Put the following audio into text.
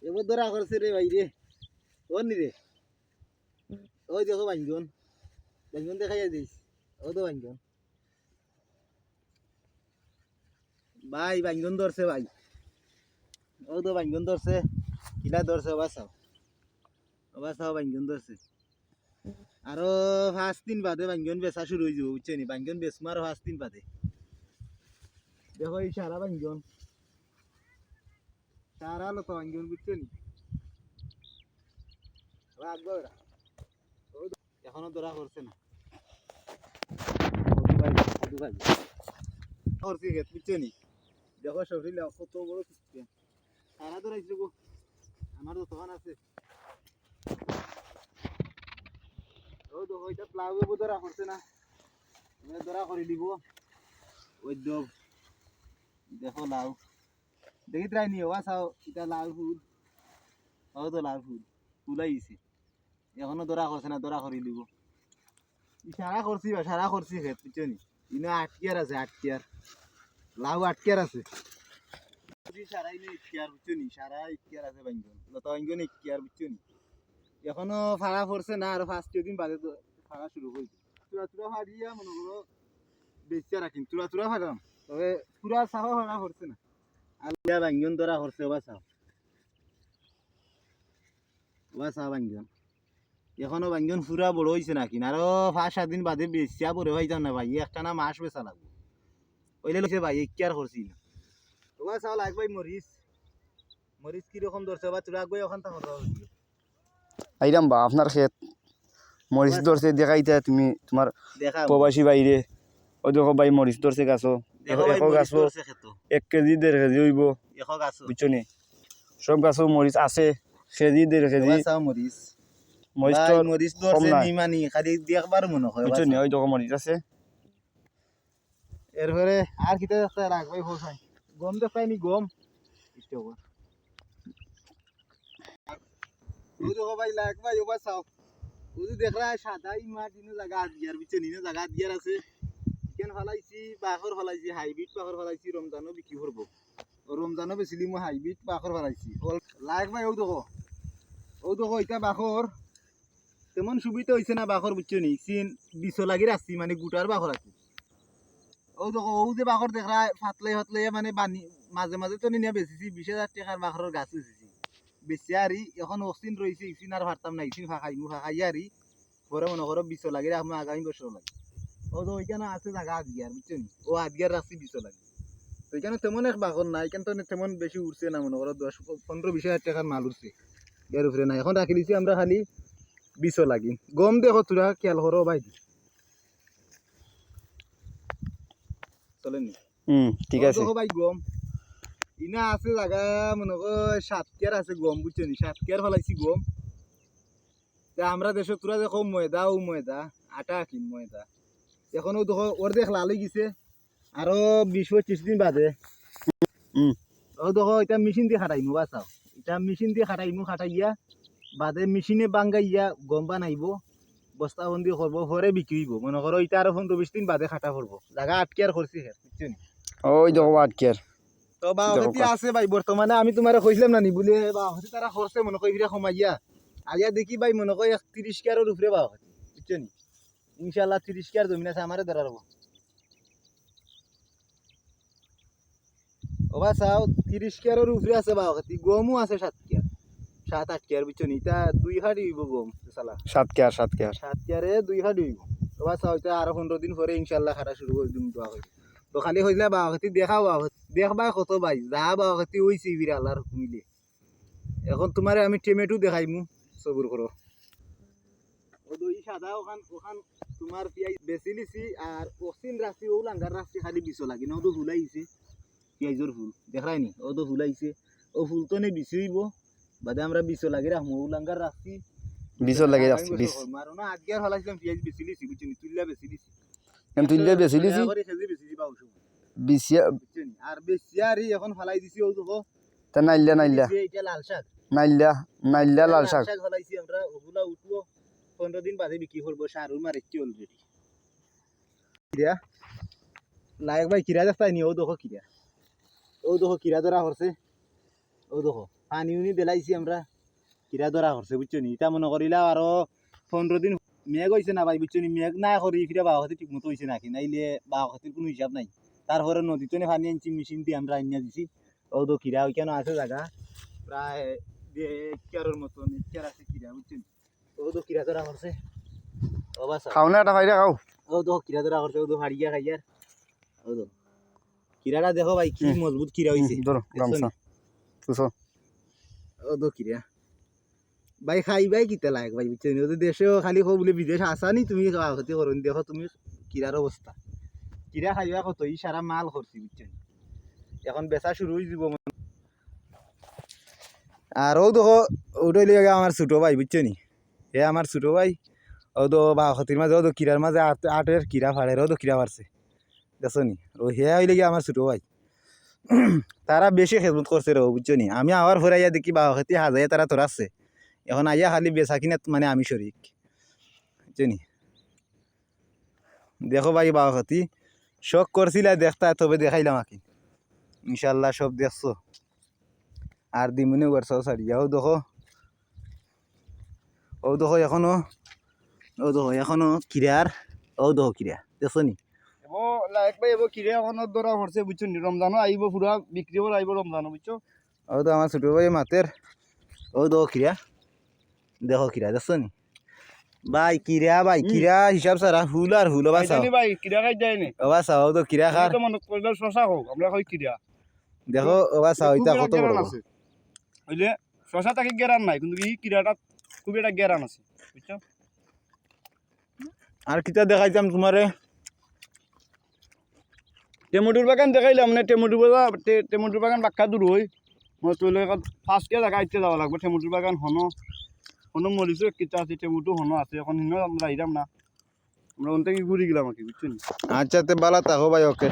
এবার ধরা করছে রে ভাই রে। ওর নি রে, ওই দেখো বাইঞ্জন, বাইঞ্জন দেখাই দিস। ও তো বাইঞ্জন ভাই, বাইঞ্জন ধরছে ভাই। ও তো বাইঞ্জন ধরছে, কিলা ধরছে বাসাও, বাসাও বাইঞ্জন ধরছে। আরো 5 দিন বাদে বাইঞ্জন বেচা শুরু হয়ে যাব, বুঝছে নি? বাইঞ্জন বেচমো আরো 5 দিন বাদে। দেখো এই সারা বাইঞ্জন, সারা লো তো বাইঞ্জন, বুঝছে নি? রাখবো এরা, এখনো ধরা করছে না। করছি ক্ষেত, বুঝছে নি? দেখো শরীর কত বড় কিস্তি, সারা ধরাইছে গো। আমার তো তখন আছে, ও দেখো এটা প্লাউ ধরা করছে না, ধরা করে দিব। ওই দেখো লাউ, দেখি ট্রাই নিও চাও, এটা লাউ ফুল, ও তো লাউ ফুল ফুলাইছে, এখনো ধরা করছে না, ধরা করে দিব। সারা করছি বা সারা করছি ক্ষেত, বুঝছো নি? ইনো 8 আছে, 8 লাউ 8 আছে। সারাই নেই 1 বুঝছো নি? সারা 1 আছে বাইঞ্জন, লতা বাইঞ্জন 1 বুঝছো নি? এখনো ফাড়া পড়ছে না, আরো 5 দিন বাদে ফাড়া শুরু হইবে। চূড়া চূড়া ফাড়িয়া মনে করো বেচা রাখিম, চূড়া চূড়া ফাড়াম, তবে পুরা চাও ফাড়া পড়ছে না। আলিয়া বাইঞ্জন ধরা করছে, ওবা চাও, ওবা চাও বাইঞ্জন। এখনো বাইঞ্জন পুরা বড় হয়েছে নাকি, আরো 5-7 দিন বাদে বেচা পরে হইতাম না ভাই, একটা না মাস বেচা লাগবে। ওইলে লইছে ভাই 1 করছি। ওবা চাও লাগ ভাই মরিচ, মরিচ কিরকম ধরছে বা চূড়া গই ওখান থেকে আইরাম বা আপনার ক্ষেত মরিচ ধরছে দেখাইতা তুমি তোমার দেখা প্রবাসী বাইরে। ও দেখো ভাই মরিচ ধরছে গাছও, দেখো ভাই এখো মরিচ গাছও ধরছে খেতো, 1 কেজি 1.5 কেজি হইব, দেখো গাছ, বুঝছো নি? সব গাছও মরিচ আছে, কেজি 1.5 কেজি। ওবা চাও মরিচ, মরিচ তো ভাই মরিচ কম ধরছে নাই, নিমানি, খালি দেখবার মনে হয়, বুঝছো নি? ওই দেখো মরিচ আছে। এরপরে আর কিতা দেখতে রাখবাই হোসাই, গম দেখতাই নি, গম ইস্টেবল। ওই দেখো ভাই লাগ ভাই, ওবা চাও, ওই দেখরা সাদা ইমা দিনে জায়গা দিয়ার, বুঝছো নি? জায়গা দিয়ার আছে, চিকেন ফলাইছি, বাখর ফলাইছি, হাইব্রিড বাখর ফলাইছি, রমজানও বিক্রি করবো। রমজানও বেছিলি মই হাইব্রিড বাখর ফলাইছি। লাগ ভাই ও দেখো, ও দেখো এটা বাখর তেমন সুবিধা হয়েছে না বাখর, বুঝছো নি? চিন 20 লাগি রাখছি, মানে গুটার বাখর আছে। ও দেখো ও যে বাখর দেখরা ফাতলাই ফাতলাই, মানে বানি মাঝে মাঝে তো নিয়ে বেচিছি, 20,000 টাকার বাখরের গাছ বেচিছি। বেশি আরি এখন অক্সিন রয়েছে, ইসিন আর পারতাম না, ইসিন খাই আরি পরে মনে করো 20 লাগে রাখবো আগামী বছর লাগে। ও তো ওইখানে আছে জায়গা আদিয়ার, বুঝছো নি? ও আদিয়ার রাখছি 20 লাগে। তো এখানে তেমন এক বাখর নাই, এখানে তো তেমন বেশি উঠছে না, মনে করো 10-15-20,000 টাকার মাল উঠছে, এর উপরে নাই। এখন রাখি দিছি আমরা খালি 20 লাগি। গম দেখো তোরা খেয়াল করো ভাই, চলেনি? ঠিক আছে। দেখো ভাই গম ইনা আছে জায়গা, মনে করো 7 কেয়ার আছে গম, বুঝছো নি? 7 কেয়ার ফলাইছি গম। তা আমরা দেশে তোরা দেখো ময়দা, ও ময়দা আটা কিন ময়দা, এখনো দেখো ওর দেখ লাল হয়ে গেছে, আরো 20-25 দিন বাদে ও দেখো এটা মেশিন দিয়ে খাটাইমু, বাঁচাও, এটা মেশিন দিয়ে খাটাইমু, খাটাইয়া বাদে মেশিনে বাঙ্গাইয়া গম বানাইব, বস্তা বন্দি করবো, পরে বিক্রি হইব। মনে করো এটা আরো 15-20 দিন বাদে খাটা পড়বো, জায়গা 8 কেয়ার করছি, বুঝছো নি? ওই দেখো আটকের তো বাহতি আছে ভাই বর্তমানে, আমি তোমার কইছিলাম না নি বলে, বাহতি তারা করছে মনে কই ফিরে কমাইয়া আলিয়া দেখি ভাই, মনে কই 30 কেয়ারের উপরে বাহতি, বুঝছো নি? ইনশাআল্লাহ 30 কেয়ার জমি আছে আমারে ধরারবো। ওবা চাও 30 কেয়ারের উপরে আছে বাহতি, গমও আছে 7 কেয়ার, 7-8 কেয়ার, বুঝছো নি? তা 2 হাড়ি হইব গম, সালা 7 কেয়ার 7 কেয়ার 7 কেয়ারে 2 হাড়ি হইব। ওবা চাও এটা আরো 15 দিন পরে ইনশাআল্লাহ খাটা শুরু করে দিম, দোয়া করি। তো খালি হইলে বাহতি দেখাও, বাহতি দেখবা কত ভাই, যা বাহতি হইছে বিরা আল্লাহর হুকুমিলে। এখন তোমারে আমি টমেটো দেখাইমু, সবুর করো। ও দই সাদা ওখান ওখান তোমার পিয়াজ বেশি লিছি, আর অসিন রাখছি, ও লাঙ্গার রাখছি খালি 20 লাগে না, ও তো ফুলাইছে পিয়াজের ফুল দেখাই নি, ও তো ফুলাইছে, ও ফুল তো নেই বেশি হইব, বাদে আমরা 20 লাগে রাখবো, ও লাঙ্গার রাখছি 20 লাগে যাচ্ছে 20 মারো না। আজকে আর হলাইছিলাম পিয়াজ বেশি লিছি, বুঝছি নি? তুললা বেশি লিছি, কেন তুইলে বেশি দিছি কেজি বেশি দিবা ওষুধ, 20 বুঝছি নি? আর বেশি আর এখন ফালাই দিছি, ও দেখো তা নাইলা নাইলা এটা লাল শাক, নাইলা নাইলা লাল শাক। শাক ফলাইছি আমরা, ওগুলা উঠবো 15 দিন বাদে বিক্রি করবো, সারুর মারেছি অলরেডি। কিরা লায়ক ভাই কিরা দেখতাই নি? ও দেখো কিরা, ও দেখো কিরা ধরা করছে, ও দেখো পানি উনি দিলাইছি আমরা কিরা ধরা করছে বুঝছো নি এটা মনে করিলা আরো 15 দিন মেঘ হয়েছে না ভাই বুঝছো নি মেঘ না করি ফিরে বাঘাতি ঠিক মতো হয়েছে নাকি নাইলে বাঘাতির কোনো হিসাব নাই তারপরে নদীতে পানি আনছি মেশিন দিয়ে আমরা আনিয়া দিছি ও তো কিরা ওইখানে আছে জায়গা প্রায় 1 মতন 1 আছে কিরা বুঝছো নি ও তো কিরা ধরা করছে ও বাস খাও না এটা ভাইরা খাও ও তো কিরা ধরা করছে ও তো হাড়িয়া খাইয়ার ও তো কিরাটা দেখো ভাই কি মজবুত কিরা হইছে ধরো গামছা তুসো ও তো কিরা ভাই খাই ভাই কিতা লাগ ভাই বুঝছো নি ও তো দেশেও খালি খো বলে বিদেশ আসানি তুমি ক্ষতি করো দেখো তুমি কিরার অবস্থা কিরা খাইবা কত ই সারা মাল করছি বুঝছো নি এখন বেচা শুরু হয়ে যাব আর ও দেখো ওটাই লিগে আমার ছোট ভাই বুঝছো নি হে আমার ছোট ভাই ও তো বা ক্ষতির মাঝে ও তো কিরার মাঝে আটের কিরা ফাড়ে ও তো কিরা ফাড়ছে দেখছো নি ও হে হইলে গিয়ে আমার ছোট ভাই তারা বেশি খেদমত করছে রে বুঝছো নি আমি আবার ফুরাইয়া দেখি বা খেতে হাজাইয়া তারা তোরাচ্ছে এখন আইয়া খালি বেচা কিনা মানে আমি শরিক বুঝছো নি দেখো ভাই বা খেতি শখ করছিলা দেখতা তবে দেখাইলাম আকি ইনশাল্লাহ সব দেখছো আর দিমুনে করছো সারিয়া ও দেখো এখনো কিরার ও দেখো কিরা দেখছো নি এবো লাইক ভাই এবো কিরে এখন ধরা পড়ছে বুঝছো নি রমজানও আইব পুরা বিক্রি করে আইব রমজানও বুঝছো ও তো আমার ছোট ভাই মাতের ও দেখো কিরা দেখো কিরা দেখছো নি ভাই কিরা হিসাব সারা হুল আর হুল বাসা ভাই কিরা খাই যায় নি বাসা ও তো কিরা খার তো মনে করলে শশা হোক আমরা কই কিরা দেখো বাসা ওইটা কত বড় আছে হইলে শশা তাকে গেরান নাই কিন্তু এই কিরাটা খুব একটা গেরান আছে বুঝছো আর কিতা দেখাইতাম তোমারে টেমুটুর বাগান দেখাইলাম মানে টেমুটুর বাগান বাক্কা দূর হই মই তোলে ফার্স্টকে জায়গা ইতে যাওয়া লাগবে টেমুটুর বাগান হনো মরিচও কিতা আছে টেমুটু হনো আছে এখন হিনো আমরা আইরাম না আমরা ওন থেকে ঘুরে গেলাম আর কি বুঝছেন আচ্ছা তে বালা থাকো ভাই ওকে